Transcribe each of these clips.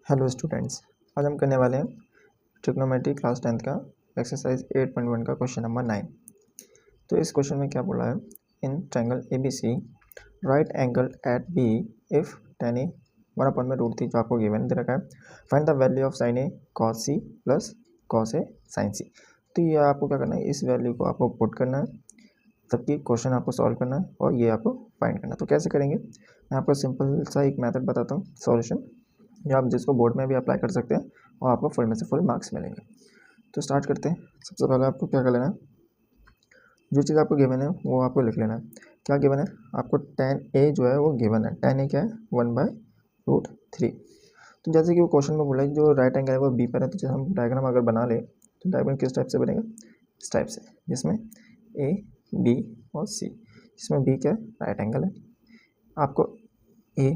Hello students, आज हम करने वाले हैं ट्रिग्नोमेट्री क्लास 10th का एक्सरसाइज 8.1 का क्वेश्चन नंबर 9। तो इस क्वेश्चन में क्या बोला है, in triangle ABC right angle at B if tan A 1/√3 जो आपको गिवन दे रखा है, find the value of sin A cos C plus cos A sin C। तो ये आपको क्या करना है, इस वैल्यू को आपको पुट करना है, तबकि क्वेश्चन आपको सॉल्व करना है और ये आपको फाइंड करना है। तो कैसे करेंगे, मैं आपको सिंपल सा एक मेथड बताता हूँ सॉल्यूशन, या आप जिसको बोर्ड में भी अप्लाई कर सकते हैं और आपको फुल में से फुल मार्क्स मिलेंगे। तो स्टार्ट करते हैं। सबसे पहले आपको क्या कर लेना है, जो चीज़ आपको गिवन है वो आपको लिख लेना है। क्या गिवन है आपको, tan A जो है वो गिवन है। tan A क्या है, 1/√3। तो जैसे कि वो क्वेश्चन में बोला है जो राइट एंगल है वो बी पर है, तो जैसे हम डायग्राम अगर बना ले तो डायग्राम किस टाइप से बनेगा, इस टाइप से, जिसमें A, B और C, जिसमें B क्या है, राइट एंगल है। आपको A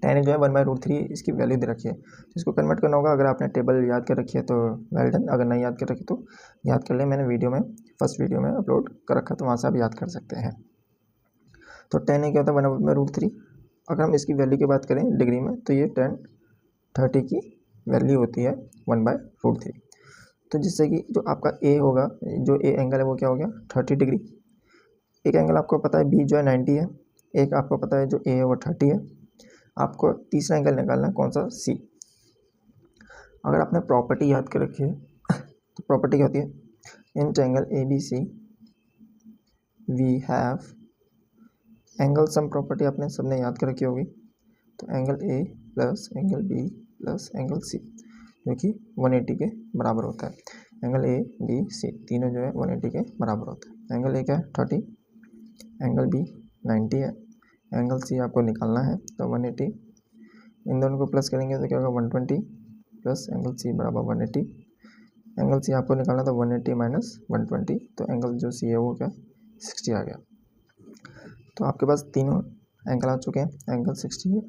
tan जो है 1/√3 इसकी वैल्यू दे रखी है, तो इसको कन्वर्ट करना होगा। अगर आपने टेबल याद कर रखी है तो वेल डन, अगर नहीं याद कर रखी तो याद कर ले, मैंने वीडियो में फर्स्ट वीडियो में अपलोड कर रखा, तो वहाँ से आप याद कर सकते हैं। तो tan क्या होता है, 1/√3। अगर हम इसकी वैल्यू की बात करें डिग्री में, तो ये tan 30 की वैल्यू होती है 1/√3। तो जिससे कि जो आपका A होगा, जो A एंगल है वो क्या हो गया, 30 डिग्री। एक एंगल आपको पता है B जो है 90 है, एक आपको पता है जो A है वो 30 है। आपको तीसरा एंगल निकालना है, कौन सा, C। अगर आपने प्रॉपर्टी याद कर रखी है तो प्रॉपर्टी क्या होती है, in triangle ABC we have angle sum property आपने सबने याद कर रखी होगी। तो angle A plus angle B plus angle C जो कि 180 के बराबर होता है। एंगल A B C तीनों जो है 180 के बराबर होता है। एंगल A क्या है 30, एंगल B 90 है, एंगल C आपको निकालना है तो 180। इन दोनों को प्लस करेंगे तो क्या होगा 120 प्लस एंगल C बराबर 180। एंगल C आपको निकालना था 180 माइनस 120, तो एंगल जो C है वो क्या 60 आ गया। तो आपके पास तीनों एंगल आ चुके हैं, एंगल 60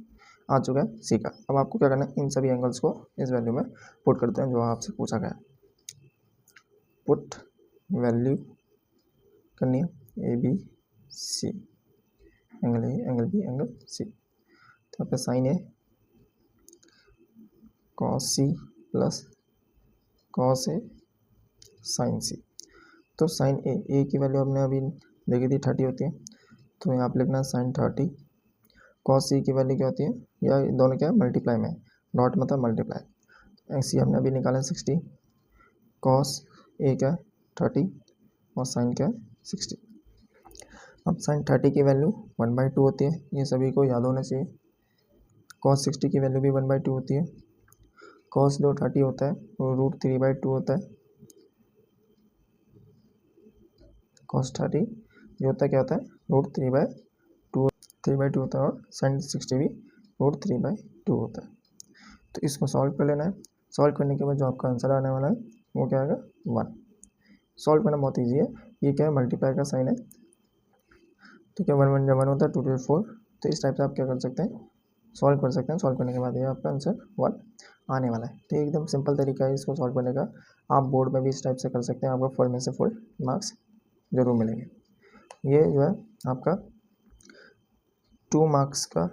आ चुका है C का। अब आपको क्या करना है, इन सभी एंगल्स को इस वैल्यू में पुट करते हैं जो आपसे पूछा गया है। पुट वैल्यू करनी है A B C, angle A angle B angle C। तो यहाँ पे sine A cos C plus cos A sin C। तो साइन A की वैल्यू हमने अभी देखी थी 30 होती है, तो यहाँ पे लिखना है साइन 30। cos C की वैल्यू क्या होती है, या दोनों क्या है मल्टीप्लाई में, डॉट मतलब मल्टीप्लाई। C हमने अभी निकाला है 60, cos A क्या है 30 और साइन क्या है 60। अब साइन 30 की वैल्यू 1/2 होती है, ये सभी को याद होना चाहिए। cos 60 की वैल्यू भी 1/2 होती है। cos जो 30 होता है वो √3/2 होता है। cos 30 जो होता है क्या होता है √3/2 होता है, और sin 60 भी √3/2 होता है। तो इसको सॉल्व कर लेना है। सॉल्व करने के बाद जो आपका आंसर आने वाला है वो क्या आएगा 1। सॉल्व करना बहुत ईजी है, ये क्या है मल्टीप्लाई का साइन है, तो क्या 1 1 जब 1 होता है 2 2 4। तो इस टाइप से आप क्या कर सकते हैं, सॉल्व कर सकते हैं। सॉल्व करने के बाद ये आपका आंसर 1 आने वाला है। तो एकदम सिंपल तरीका है इसको सॉल्व करने का, आप बोर्ड में भी इस टाइप से कर सकते हैं, आपको फुल में से फुल मार्क्स जरूर मिलेंगे। ये जो है आपका 2 मार्क्स का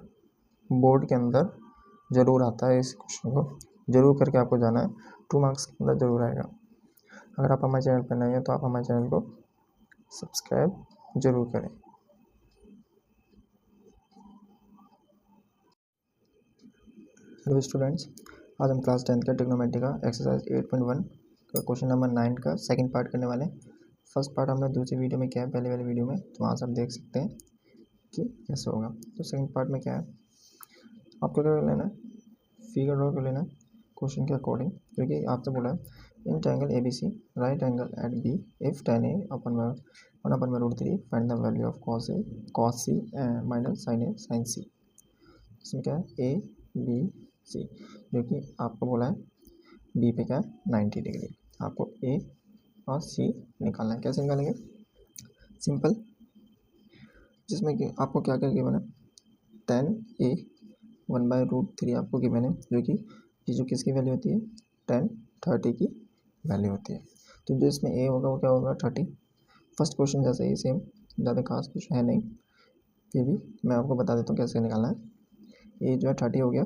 बोर्ड के अंदर ज़रूर आता है, इस क्वेश्चन को जरूर करके आपको जाना है, 2 मार्क्स के अंदर ज़रूर आएगा। अगर आप हमारे चैनल पर नए हैं तो आप हमारे चैनल को सब्सक्राइब जरूर करें। हेलो स्टूडेंट्स, आज हम क्लास 10th का ट्रिग्नोमेट्री का एक्सरसाइज 8.1 का क्वेश्चन नंबर 9 का सेकंड पार्ट करने वाले हैं। फर्स्ट पार्ट हमने दूसरी वीडियो में किया है, पहले वाली वीडियो में, तो वहाँ से आप देख सकते हैं कि कैसे होगा। तो सेकंड पार्ट में क्या है, आपको क्या कर लेना है, फिगर ड्रॉ कर लेना है क्वेश्चन के अकॉर्डिंग, क्योंकि आपसे बोला है in triangle ABC right angle at B if tan A 1/√3 find the value of cos C minus sin A sin C। इसमें क्या है A B C, जो कि आपको बोला है B पे क्या है 90 डिग्री। आपको A और C निकालना है। कैसे निकालेंगे, सिंपल, जिसमें कि आपको क्या क्या गिवन है, tan A 1/√3 आपको गिवन है, जो कि ये जो किसकी वैल्यू होती है, tan 30 की वैल्यू होती है। तो जो इसमें A होगा वो क्या होगा 30। फर्स्ट क्वेश्चन जैसे ही सेम, ज़्यादा खास कुछ है नहीं, फिर भी मैं आपको बता देता हूँ कैसे निकालना है। A जो है 30 हो गया,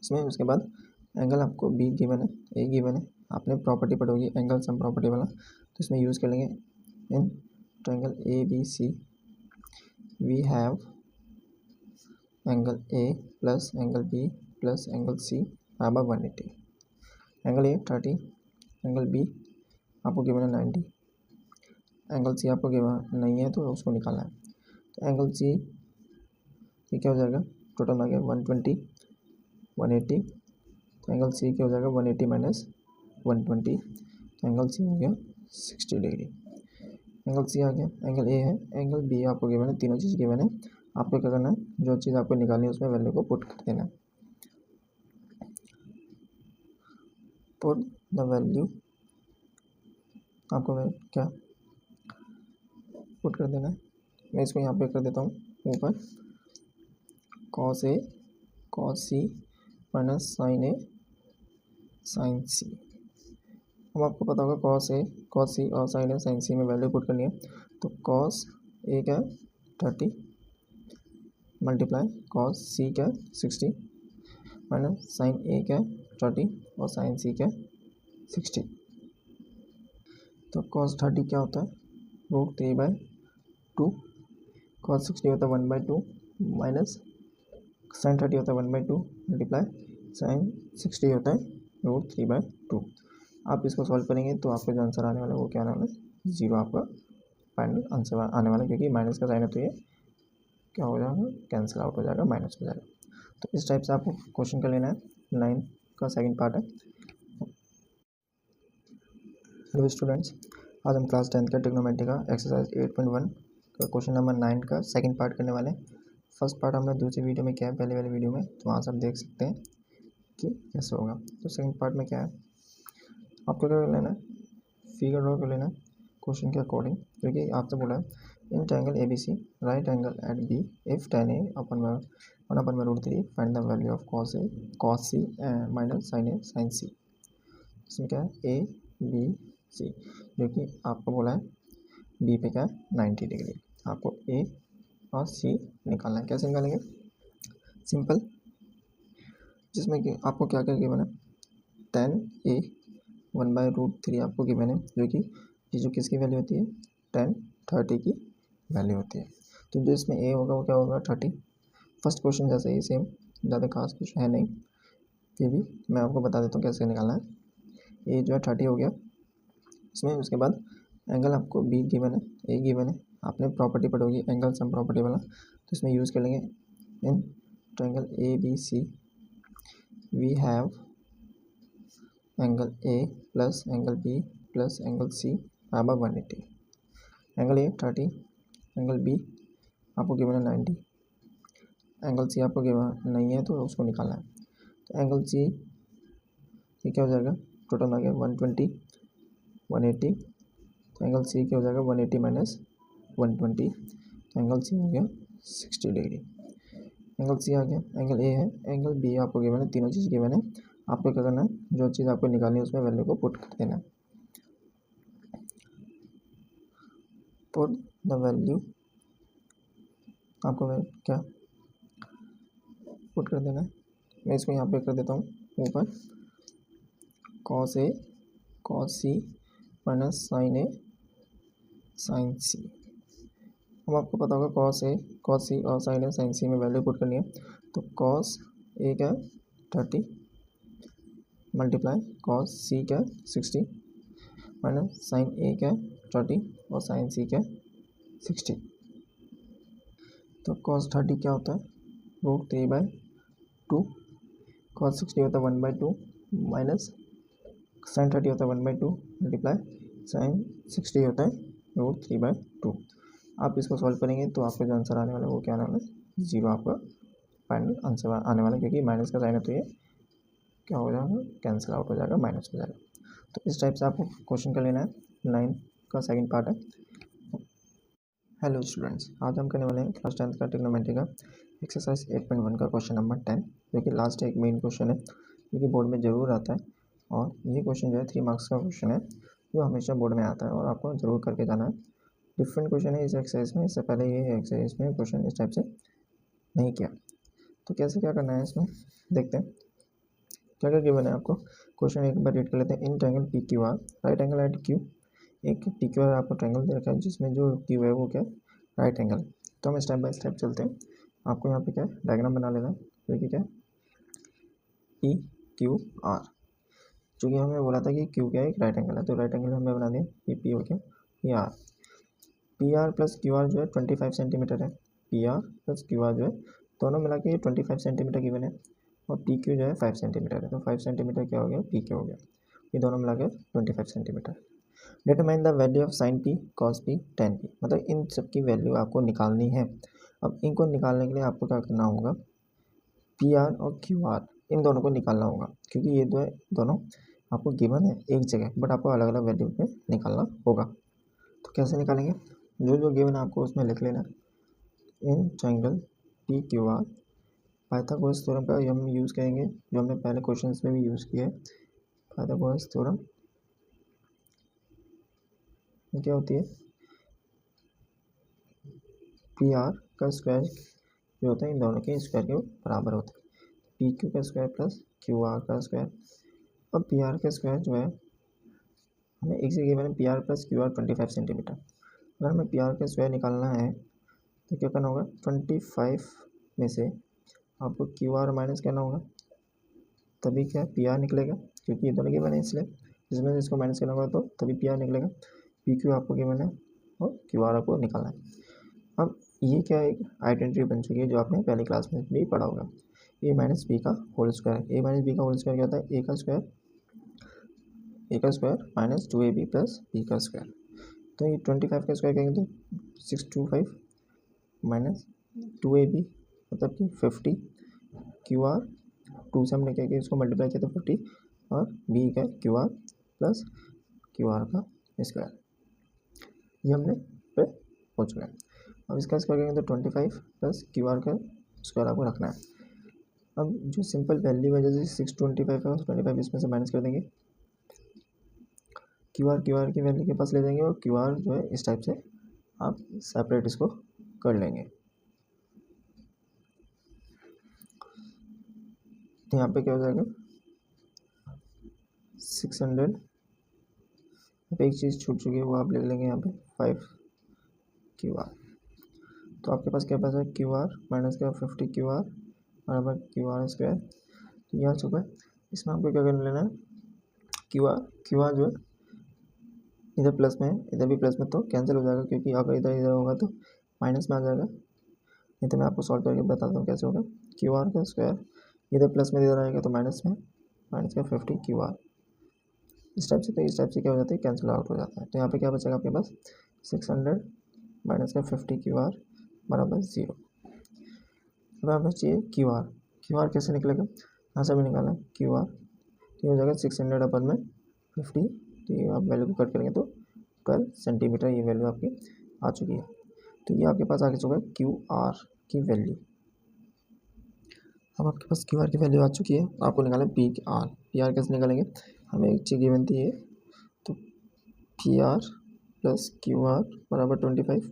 इसमें उसके बाद एंगल आपको बी गिवन है, ए गिवन है, आपने प्रॉपर्टी पढ़ी होगी एंगल सम प्रॉपर्टी वाला, तो इसमें यूज़ कर लेंगे in triangle A B C we have angle A plus angle B plus angle C above 180, angle A 30, angle B आपको गिवन है 90, एंगल सी आपको गिवन नहीं है तो उसको निकालना है। तो एंगल सी ये क्या हो जाएगा, टोटल आ गया 120 180, तो एंगल सी क्या हो जाएगा 180 माइनस 120, तो एंगल सी हो गया 60 डिग्री। एंगल सी आ गया, एंगल ए है, एंगल बी आपको गिवन है, तीनों चीज़ गिवन है, आपको क्या करना है, जो चीज़ आपको निकालनी है उसमें वैल्यू को पुट कर देना है। पुट द वैल्यू आपको क्या पुट कर देना है, मैं इसको यहाँ पे कर देता हूँ ऊपर cos A cos C minus sign A sign सी। अब आपको पता होगा कॉस सी और साइन ए साइन सी में वैल्यू पुट करनी है, तो कॉस ए क्या 30 मल्टीप्लाई कॉस सी क्या 60 माइनस साइन ए क्या 30 और साइन सी क्या 60। तो कॉस 30 क्या होता है √3/2, कॉस 60 होता है 1/2 माइनस साइन 30 होता है 1/2 मल्टीप्लाई साइन 60 होता है √3/2। आप इसको सॉल्व करेंगे तो आपका जो आंसर आने वाला है वो क्या आने वाला है, 0 आपका फाइनल आंसर आने वाला है, क्योंकि माइनस का साइन है तो ये क्या हो जाएगा, कैंसिल आउट हो जाएगा, माइनस हो जाएगा। तो इस टाइप से आपको क्वेश्चन कर लेना है। 9 का सेकंड पार्ट है। हेलो स्टूडेंट्स, आज हम क्लास 10 का ट्रिग्नोमेट्री का एक्सरसाइज 8.1 का क्वेश्चन नंबर 9 का सेकंड पार्ट करने वाले हैं। फर्स्ट पार्ट हमने दूसरी वीडियो में किया है, पहले वाली वीडियो में, तो वहाँ से आप देख सकते हैं कि कैसे होगा। तो सेकंड पार्ट में क्या है, आपको क्या कर लेना है, फिगर ड्रॉ कर लेना है क्वेश्चन के अकॉर्डिंग, क्योंकि आपसे बोला है in triangle A B C right angle at B if tan a upon 1/√3 find the value of cos c minus sin a sin c। इसमें क्या है ए बी सी, जो कि आपको बोला है बी पे क्या है 90 डिग्री, आपको ए और सी निकालना है। कैसे निकालेंगे, सिंपल, जिसमें कि आपको क्या क्या गिवन है, tan a 1/√3 आपको गिवन है, जो कि ये जो किसकी वैल्यू होती है, tan 30 की वैल्यू होती है। तो जो इसमें ए होगा वो क्या होगा 30। फर्स्ट क्वेश्चन जैसे ही सेम, ज़्यादा खास कुछ है नहीं, फिर भी मैं आपको बता देता हूँ कैसे निकालना है। ए जो है 30 हो गया, इसमें उसके बाद एंगल आपको बी गिवन है, ए गिवन है, आपने प्रॉपर्टी पढ़ी होगी एंगल सम प्रॉपर्टी वाला, तो इसमें यूज़ कर लेंगे in triangle A B C we have angle A plus angle B plus angle C above 180, angle A 30, angle B आपको गिवन है 90, एंगल सी आपको गिवन नहीं है तो उसको निकालना है। तो एंगल सी ये क्या हो जाएगा, टोटल आ गया 120 180, तो एंगल सी क्या हो जाएगा 180 माइनस 120, तो एंगल सी हो गया 60 डिग्री। एंगल सी आ गया, एंगल ए है, एंगल बी आपको गिवन है, तीनों चीज़ गिवन है, आपको क्या करना है, जो चीज़ आपको निकालनी है उसमें वैल्यू को पुट कर देना है। पुट द वैल्यू आपको क्या पुट कर देना है, मैं इसको यहाँ पे कर देता हूँ ऊपर cos A cos C minus sign A sign सी। अब आपको पता होगा कॉस सी और साइन ए साइन सी में वैल्यू पुट करनी है, तो कॉस ए क्या 30 मल्टीप्लाई कॉस सी क्या 60 माइनस साइन ए क्या 30 और साइन सी क्या 60। तो कॉस 30 क्या होता है √3/2, कॉस 60 होता है 1/2 माइनस साइन 30 होता है 1/2 मल्टीप्लाई साइन 60 होता है √3/2। आप इसको सॉल्व करेंगे तो आपका जो आंसर आने वाला है वो क्या आने वाला है, 0 आपका फाइनल आंसर आने वाला है, क्योंकि माइनस का साइन है तो ये क्या हो जाएगा, कैंसिल आउट हो जाएगा, माइनस हो जाएगा। तो इस टाइप से आपको क्वेश्चन कर लेना है। 9 का सेकंड पार्ट है। हेलो स्टूडेंट्स, आज हम करने वाले हैं क्लास 10 का ट्रिग्नोमेट्री का एक्सरसाइज 8.1 का क्वेश्चन नंबर 10, जो कि लास्ट एक मेन क्वेश्चन है, जो कि बोर्ड में ज़रूर आता है। और ये क्वेश्चन जो है 3 मार्क्स का क्वेश्चन है, जो हमेशा बोर्ड में आता है और आपको ज़रूर करके जाना है। डिफरेंट क्वेश्चन है इस एक्सरसाइज में, इससे पहले ये एक्सरसाइज में क्वेश्चन इस टाइप से नहीं किया। तो कैसे क्या करना है इसमें देखते हैं। क्या क्या गिवन है आपको, क्वेश्चन एक बार रीड कर लेते हैं। In triangle P Q R right angle at Q, एक पी क्यू आर आपको ट्रायंगल दे रखा है जिसमें जो क्यू है वो क्या राइट एंगल। तो हम स्टेप बाय स्टेप चलते हैं। आपको यहाँ पे क्या डायग्राम बना लेना है। देखिए क्या पी क्यू आर, चूँकि हमें बोला था कि क्यू क्या एक राइट एंगल है, तो राइट एंगल हमने बना दिया पी पी हो गया P R plus Q R जो है 25 सेंटीमीटर है। P R plus Q R जो है दोनों मिला के 25 सेंटीमीटर गिवन है, और पी क्यू जो है 5 सेंटीमीटर है। तो 5 सेंटीमीटर क्या हो गया पी क्यू हो गया, ये दोनों मिला के 25 centimetre. Determine the value of sine P cos P ten P, मतलब इन सब की वैल्यू आपको निकालनी है। अब इनको निकालने के लिए आपको क्या करना होगा, पी आर और क्यू आर इन दोनों को निकालना होगा, क्योंकि ये दोनों आपको गिवन है एक जगह, बट आपको अलग अलग वैल्यू पे निकालना होगा। तो कैसे निकालेंगे, जो जो गिवन है आपको उसमें लिख लेना। इन triangle P Q are Pythagoras theorem का हम यूज़ करेंगे, जो हमने पहले क्वेश्चंस में भी यूज़ किया है। पाइथागोरस थ्योरम क्या होती है, पी आर का स्क्वायर जो होता है इन दोनों के स्क्वायर के बराबर होता है। पी क्यू का स्क्वायर प्लस क्यू आर का स्क्वायर। अब पी आर का स्क्वायर जो है हमें एक जगह मैंने P R plus Q R 25 centimetre, अगर हमें पी आर का स्क्वायर निकालना है तो क्या करना होगा, 25 में से आपको क्यू आर माइनस करना होगा, तभी क्या पी आर निकलेगा, क्योंकि ये दोनों गिवन है इसलिए जिसमें से इसको माइनस करना होगा तो तभी पी आर निकलेगा। पी क्यू आपको गिवन है और क्यू आर आपको निकालना है। अब ये क्या एक आइडेंटिटी बन चुकी है जो आपने पहली क्लास में भी पढ़ा होगा, ए माइनस बी का whole square. A minus B का होल स्क्वायर क्या होता है, ए का square minus 2ab plus B का स्क्वायर। तो ये 25 का स्क्वायर करेंगे तो 625 माइनस 2ab मतलब कि 50, क्यू आर 2 से हमने क्या किया इसको मल्टीप्लाई किया तो 50, और बी का Q R plus Q R का स्क्वायर, ये हमने पे हो चुका है। अब इसका स्क्वायर करेंगे तो 25 प्लस क्यू आर का स्क्वायर आपको रखना है। अब जो सिंपल वैल्यू है जैसे 625 है 25 इसमें से माइनस कर देंगे, क्यू आर की वैल्यू के पास ले जाएंगे, और क्यू आर जो है इस टाइप से आप सेपरेट इसको कर लेंगे। तो यहाँ पे क्या हो जाएगा 600, एक चीज़ छूट चुकी है वो आप ले लेंगे यहाँ पे 5 क्यू आर। तो आपके पास क्या पास है क्यू आर माइनस का 50 क्यू आर बराबर क्यू आर स्क्वायर। तो यह आ चुका है। इसमें आपको क्या कर लेना है, क्यू आर जो है इधर प्लस में है इधर भी प्लस में, तो कैंसिल हो जाएगा, क्योंकि अगर इधर इधर होगा तो माइनस में आ जाएगा। नहीं तो मैं आपको सॉल्व करके बताता हूँ कैसे होगा। क्यू आर का स्क्वायर इधर प्लस में इधर आएगा तो माइनस में, माइनस का 50 क्यू आर इस टाइप से, तो इस टाइप से क्या हो जाता है कैंसिल आउट हो जाता है। तो यहाँ पे क्या बचेगा आपके पास 600 माइनस का 50 क्यू आर बराबर 0। अब हमें चाहिए क्यू आर कैसे निकलेगा, यहाँ से भी निकाला क्यू आर, तो हो जाएगा 600 अपन में 50, तो ये आप वैल्यू को कट करेंगे तो 12 सेंटीमीटर ये वैल्यू आपकी आ चुकी है। तो ये आपके पास आ चुका है क्यू आर की वैल्यू। अब आपके पास क्यू आर की वैल्यू आ चुकी है, आपको निकालें पी आर कैसे निकालेंगे, हमें एक चीज़ गिवन थी ये, तो P R plus Q R बराबर 25,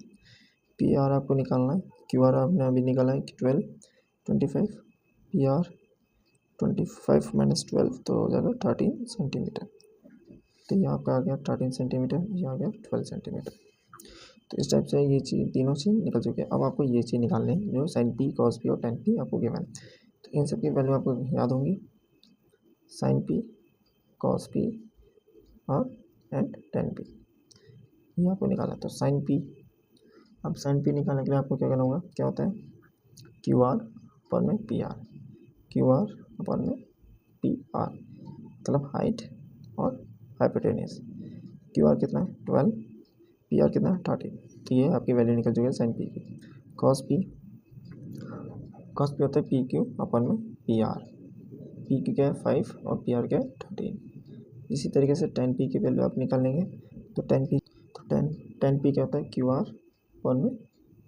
पी आर आपको निकालना है, क्यू आर आपने अभी निकाला है 12, 25 पी आर 25 माइनस 12 तो हो जाएगा 13 सेंटीमीटर। तो ये आपका आ गया 13 सेंटीमीटर, ये आ गया 12 सेंटीमीटर। तो इस टाइप से ये चीज़ तीनों चीज़ निकल चुकी है। अब आपको ये चीज़ निकालनी है जो साइन पी कॉस पी और टेन पी आपको गिवन है। तो इन सब की वैल्यू आपको याद होंगी, साइन पी कॉस पी और एंड टेन पी, ये आपको निकालना है। तो साइन पी, अब साइन पी निकालने के लिए आपको क्या करना होगा, क्या होता है क्यू आर अपन में पी आर, क्यू आर अपन में पी आर मतलब हाइट और हाइपोटेनियस। क्यू आर कितना है 12, पी आर कितना है 13, तो ये आपकी वैल्यू निकल चुकी है साइन पी की। कॉस पी होता है पी क्यू अपन में पी आर, पी क्यू क्या है 5 और पी आर क्या है 13। इसी तरीके से टेन पी की वैल्यू आप निकाल लेंगे, तो टेन पी क्या होता है क्यू आर अपन में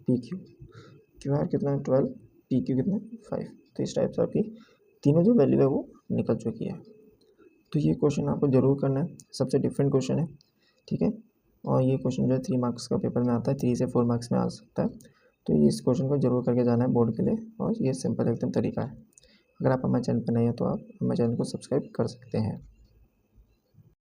पी क्यू आर कितना है 12, पी क्यू कितना है 5। तो इस टाइप से आपकी तीनों जो वैल्यू है वो निकल चुकी है। तो ये क्वेश्चन आपको ज़रूर करना है, सबसे डिफरेंट क्वेश्चन है, ठीक है। और ये क्वेश्चन जो है 3 मार्क्स का पेपर में आता है, 3 से 4 मार्क्स में आ सकता है। तो इस क्वेश्चन को जरूर करके जाना है बोर्ड के लिए, और ये सिंपल एकदम तरीका है। अगर आप हमारे चैनल पर नए हैं तो आप हमारे चैनल को सब्सक्राइब कर सकते हैं।